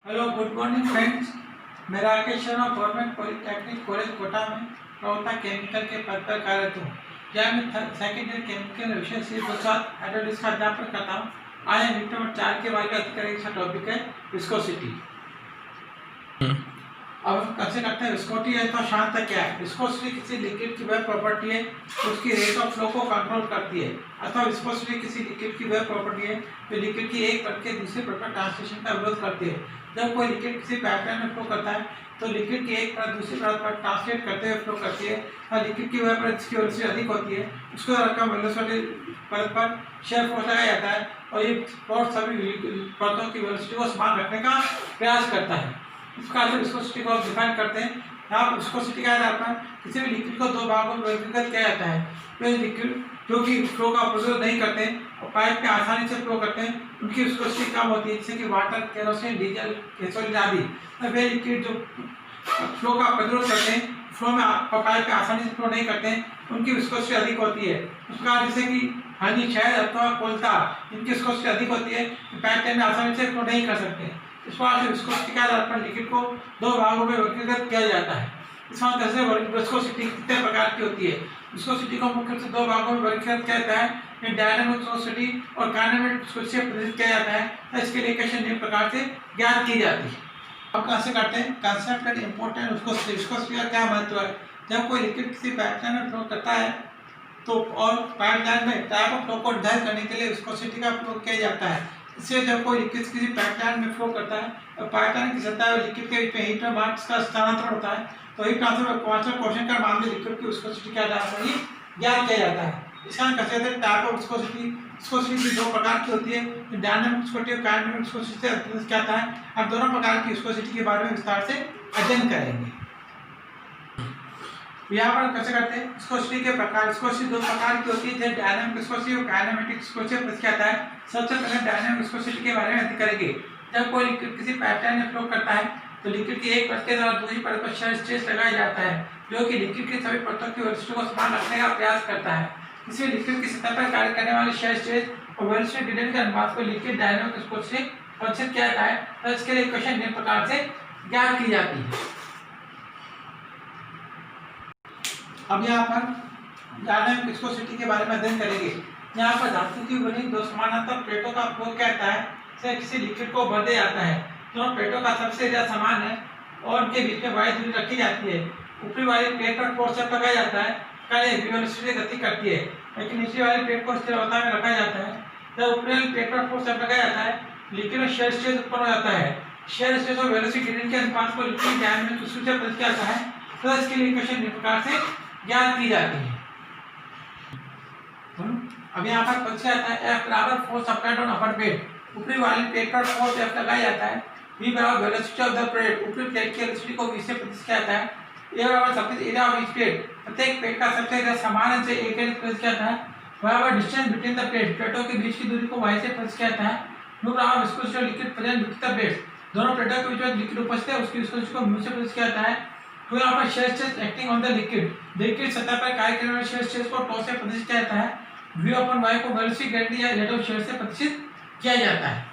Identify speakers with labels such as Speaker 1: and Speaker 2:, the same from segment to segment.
Speaker 1: Hello good morning friends. मैं Rakesh Sharma government polytechnic college Kota में प्रवक्ता केमिकल के पद पर कार्यरत हूँ। क्या मैं सेकेंड ईयर केमिकल विषय से हाइड्रोलिक्स का अध्यापन करता हूँ। आज हम यूनिट नंबर 4 के बारे में बात करेंगे। इसका टॉपिक है विस्कोसिटी। अब हम कैसे करते हैं विस्कोसिटी है तो शांत क्या है। विस्कोसिटी किसी लिक्विड की वह प्रॉपर्टी है उसकी रेट ऑफ फ्लो को कंट्रोल करती है, अथवा विस्कोसिटी किसी लिक्विड की वह प्रॉपर्टी है जो लिक्विड की एक परत के दूसरे परत पर ट्रांसलेशन का विरोध करती है। जब कोई लिक्विड किसी पाइपलाइन में फ्लो करता है तो लिक्विड की एक परत दूसरी परत पर ट्रांसलेट करते हुए फ्लो करती है और लिक्विड की वह परत जिसकी वेलोसिटी अधिक होती है उसको रकम वेलोसिटी परत पर शेयर फोर्स लगाया जाता है और ये फोर्स सभी परतों की वेलोसिटी को समान रखने का प्रयास करता है। इस प्रकार से विस्कोसिटी को डिफाइन करते हैं। यहाँ विस्कोसिटी के आधार पर किसी भी लिक्विड को दो भागों में वर्गीकृत किया जाता है। वे लिक्विड जो कि फ्लो का प्रतिरोध नहीं करते और पाइप में आसानी से फ्लो करते हैं उनकी विस्कोसिटी कम होती है, जैसे कि वाटर, केरोसिन, डीजल, गैसोलीन आदि। वे लिक्विड जो फ्लो का प्रतिरोध करते हैं, फ्लो में पाइप में आसानी से फ्लो नहीं करते हैं, उनकी विस्कोसिटी अधिक होती है। उस प्रकार जैसे कि हनी, शहद अथवा कोलता, इनकी विस्कोसिटी अधिक होती है, पाइप में आसानी से फ्लो नहीं कर सकते। इस प्रकार से विस्कोसिटी के आधार पर लिक्विड को दो भागों में वर्गीकृत किया जाता है। इस प्रकार से विस्कोसिटी कितने प्रकार की होती है। विस्कोसिटी को मुख्य रूप से दो भागों में वर्गीकृत किया जाता है, डायनामिक विस्कोसिटी और काइनेमेटिक विस्कोसिटी से प्रदर्शित किया जाता है। इसके लिए इक्वेशन निम्न प्रकार से ज्ञात की जाती है। अब कैसे करते हैं concept and important viscosity. Viscosity का क्या महत्व है। जब कोई लिक्विड किसी पाइपलाइन में फ्लो करता है तो और पाइपलाइन में टाइप ऑफ फ्लो को निर्धारित करने के लिए विस्कोसिटी का प्रयोग किया जाता है। इससे जब कोई लिक्विड किसी पाइपलाइन में फ्लो करता है और पाइपलाइन की सतह और लिक्विड के बीच में हीट और मास का स्थानांतरण होता है तो हीट ट्रांसफर पांचवें क्वेश्चन का मान में लिक्विड की विस्कोसिटी के आधार पर ही ज्ञात किया जाता है। इसका हम कहते हैं टाइप ऑफ विस्कोसिटी। विस्कोसिटी दो प्रकार की होती है, डायनामिक विस्कोसिटी और काइनेमेटिक विस्कोसिटी से प्रदर्शित क्या है। अब दोनों प्रकार की विस्कोसिटी के बारे में विस्तार से अध्ययन करेंगे। यहाँ पर कैसे करते हैं विस्कोसिटी के प्रकार। विस्कोसिटी दो प्रकार की होती है, डायनामिक विस्कोसिटी और काइनेमेटिक विस्कोसिटी से प्रदर्शित क्या है। सबसे पहले डायनामिक विस्कोसिटी के बारे में अध्ययन करेंगे। जब कोई लिक्विड किसी पाइपलाइन में फ्लो करता है तो लिक्विड की एक परत के द्वारा दूसरी परत पर शेयर स्ट्रेस लगाया जाता है जो कि लिक्विड की सभी परतों की वेलोसिटी को समान रखने का प्रयास करता है। किसी लिक्विड की सतह पर कार्य करने वाले शेयर स्ट्रेस और वेलोसिटी ग्रेडियंट के अनुपात को लिक्विड डायनामिक विस्कोसिटी से प्रदर्शित किया जाता है। तो इसके लिए इक्वेशन निम्न प्रकार से ज्ञात की जाती है। अब यहाँ पर डायनामिक विस्कोसिटी के बारे में अध्ययन करेंगे। यहाँ पर धातु की बनी दो समानांतर प्लेटों का प्रयोग कहता है से किसी लिक्विड को भर दिया जाता है। दोनों प्लेटों का सबसे एरिया समान है और उनके बीच में वायु दूरी रखी जाती है। ऊपरी वाली प्लेट पर फोर्स जब लगाया जाता है कार्य वेलोसिटी गति करती है, लेकिन नीचे वाली प्लेट को स्थिर अवस्था में रखा जाता है। जब ऊपरी वाली प्लेट पर फोर्स जब लगाया जाता है लिक्विड में शेयर स्ट्रेस उत्पन्न हो जाता है। शेयर स्ट्रेस और वेलोसिटी ग्रेडियंट के अनुपात को लिक्विड डायनामिक विस्कोसिटी से प्रदर्शित किया जाता है। तो इसके लिए इक्वेशन इस प्रकार से ज्ञात की जाती है। अब यहाँ पर पूछा जाता है F बराबर force applied on upper plate. ऊपरी वाली प्लेट पर फोर्स F लगाया जाता है। V बराबर वेलोसिटी ऑफ द प्लेट। ऊपरी प्लेट की वेलोसिटी को V से प्रदर्शित किया जाता है। A बराबर surface area of each plate. प्रत्येक प्लेट का सरफेस एरिया समान से A के प्रदर्शित किया जाता है। बराबर डिस्टेंस बिटवीन द प्लेट। प्लेटों के बीच की दूरी को Y से प्रदर्शित किया जाता है। म्यू बराबर viscosity of liquid present between the plates. दोनों प्लेटों के बीच में लिक्विड उपस्थित है उसकी विस्कोसिटी को म्यू से प्रदर्शित किया जाता है। तो यहाँ पर shear stress acting on the liquid. Liquid सतह पर कार्य करने वाले शेयर स्ट्रेस को टॉ से प्रदर्शित किया जाता है। V अपन Y को वेलोसिटी ग्रेडियंट या रेट ऑफ शेयर से प्रदर्शित किया जाता है।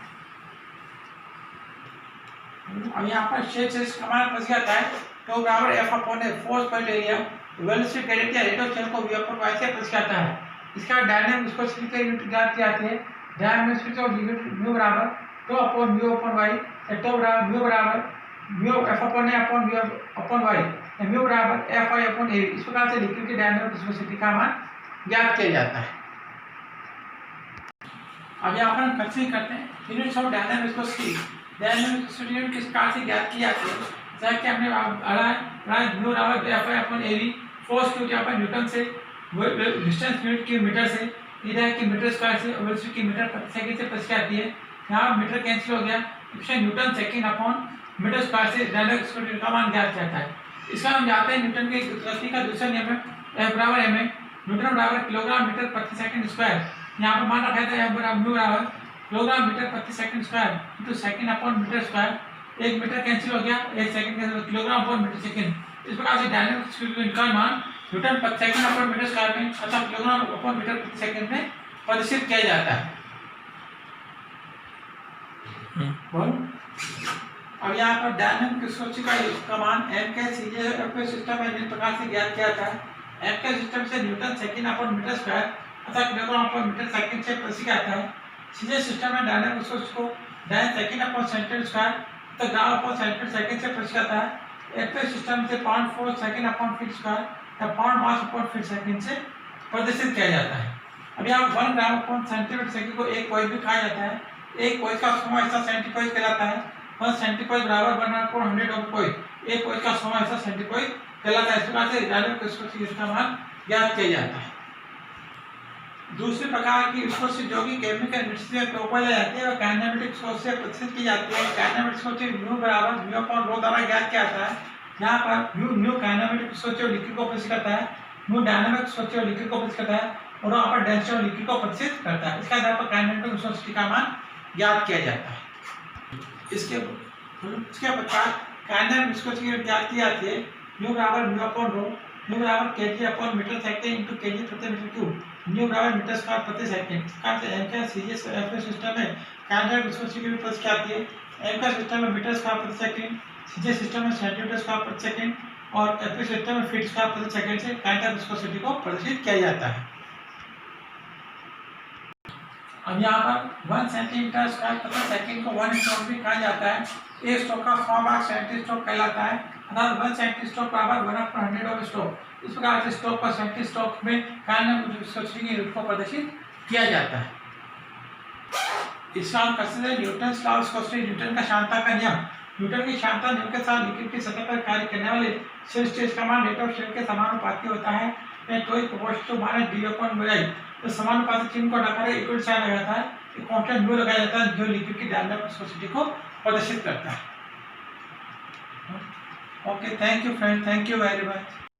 Speaker 1: अब यहाँ पर शेयर स्ट्रेस का मान प्रदर्शित किया जाता है तो बराबर F अपॉन A फोर्स पर एरिया। वेलोसिटी ग्रेडियंट या रेट ऑफ शेयर को V अपन Y से प्रदर्शित किया जाता है। इसका डायनामिक विस्कोसिटी के यूनिट ज्ञात की जाती है। Dynamic viscosity of liquid mu बराबर टॉ अपॉन म्यू अपॉन Y। टॉ बराबर म्यू बराबर mu F upon A upon V upon Y। Mu बराबर F Y अपॉन A। इस प्रकार से लिक्विड की डायनामिक विस्कोसिटी का मान ज्ञात किया जाता है। अब यहाँ पर हम कैसे करते हैं units of dynamic viscosity. Dynamic viscosity unit किस प्रकार से ज्ञात की जाती है। जैसा कि हमने म्यू बराबर F Y upon A V। Force की ऊंचाई पर न्यूटन से, डिस्टेंस यूनिट की मीटर से, एरिया की मीटर स्क्वायर से, वेलोसिटी की मीटर प्रति सेकंड से प्रदर्शित आती है। यहाँ मीटर कैंसिल हो गया, equation newton second upon metre square से डायनामिक विस्कोसिटी का मान ज्ञात जाता है। इसका हम जानते हैं न्यूटन के गति का दूसरा नियम है F बराबर m है। न्यूटन बराबर किलोग्राम मीटर प्रति सेकंड स्क्वायर। यहाँ पर मान रखा था F बराबर म्यू बराबर किलोग्राम मीटर प्रति second square into second upon metre square. एक मीटर कैंसिल हो गया, एक second cancel, kilogram upon metre second. इस प्रकार से डायनामिक विस्कोसिटी का मान न्यूटन प्रति सेकंड अपॉन मीटर स्क्वायर में अथवा किलोग्राम अपॉन मीटर प्रति सेकंड में प्रदर्शित किया जाता है। अब यहाँ पर डायनामिक विस्कोसिटी का मान m के सीजे सिस्टम में निम्न प्रकार से ज्ञात किया जाता है। m के सिस्टम से newton second upon metre square अथवा किलोग्राम अपॉन मीटर सेकंड से प्रति आता है। सीजे सिस्टम में डायनामिक विस्कोसिटी को dyne second upon centimetre square अथवा ग्राम अपॉन सेंटीमीटर सेकंड से प्रति आता है। f सिस्टम से pound force second upon feet square या pound mass upon feet second से प्रदर्शित किया जाता है। अब यहाँ 1 ग्राम अपॉन सेंटीमीटर सेकंड को एक पॉइंट भी कहा जाता है। एक पॉइंट का समा हिस्सा सेंटीपॉइंट कहलाता है। 1 सेंटीपॉइंट बराबर 1/100 ऑफ पॉइंट। एक पॉइंट का समा हिस्सा सेंटीपॉइंट कहलाता है। इस प्रकार से डायनामिक विस्कोसिटी इसका मान ज्ञात किया जाता है। दूसरे प्रकार की विस्कोसिटी जो कि केमिकल एनर्जी के ऊपर ले जाती है, काइनेमेटिक विस्कोसिटी से प्रदर्शित की जाती है। काइनेमेटिक विस्कोसिटी म्यू बराबर म्यू अपॉन रो द्वारा ज्ञात किया जाता है। यहाँ पर म्यू काइनेमेटिक विस्कोसिटी और लिक्विड को प्रदर्शित करता है, म्यू डायनामिक विस्कोसिटी और लिक्विड को प्रदर्शित करता है और वहाँ पर डेंसिटी और लिक्विड को प्रदर्शित करता है। इसके आधार पर काइनेमेटिक विस्कोसिटी का मान ज्ञात किया जाता है। इसके प्रकार काइनेमेटिक विस्कोसिटी ज्ञात की जाती है। म्यू बराबर म्यू अपॉन रो, म्यू बराबर kg upon metre second into kg प्रति मीटर क्यूब, म्यू बराबर मीटर स्क्वायर प्रति सेकंड। इस प्रकार से m का सीजे सिस्टम में काइनेमेटिक विस्कोसिटी की प्रदर्शित की जाती है। m का सिस्टम में मीटर स्क्वायर प्रति सेकंड, सीजे सिस्टम में सेंटीमीटर स्क्वायर प्रति सेकंड और f सिस्टम में फीट स्क्वायर प्रति सेकंड से काइनेमेटिक विस्कोसिटी को प्रदर्शित किया जाता है। अब यहाँ पर 1 सेंटीमीटर स्क्वायर प्रति सेकंड को 1 स्ट्रोक भी कहा जाता है। एक स्ट्रोक का फॉर्म भाग सेंटी स्ट्रोक कहलाता है, अर्थात 1 सेंटी स्ट्रोक बराबर 1/100 ऑफ स्ट्रोक। इस प्रकार से स्ट्रोक पर सेंटी स्ट्रोक में काइनेमेटिक विस्कोसिटी के रूप को प्रदर्शित किया जाता है। इसका हम consider Newton law of viscosity, Newton का श्यानता का नियम। न्यूटन की श्यानता नियम के साथ लिक्विड की सतह पर कार्य करने वाले शेल स्ट्रेस का मान रेट ऑफ शेल के समानुपाती होता है। तो एक proportional to minus D upon Y. तो समानुपाती चिन्ह को हटाकर इक्वल साइन लगाता है, एक कांस्टेंट म्यू लगाया जाता है जो लिक्विड की डायनामिक विस्कोसिटी को प्रदर्शित करता है। Okay, thank you friend, thank you very much.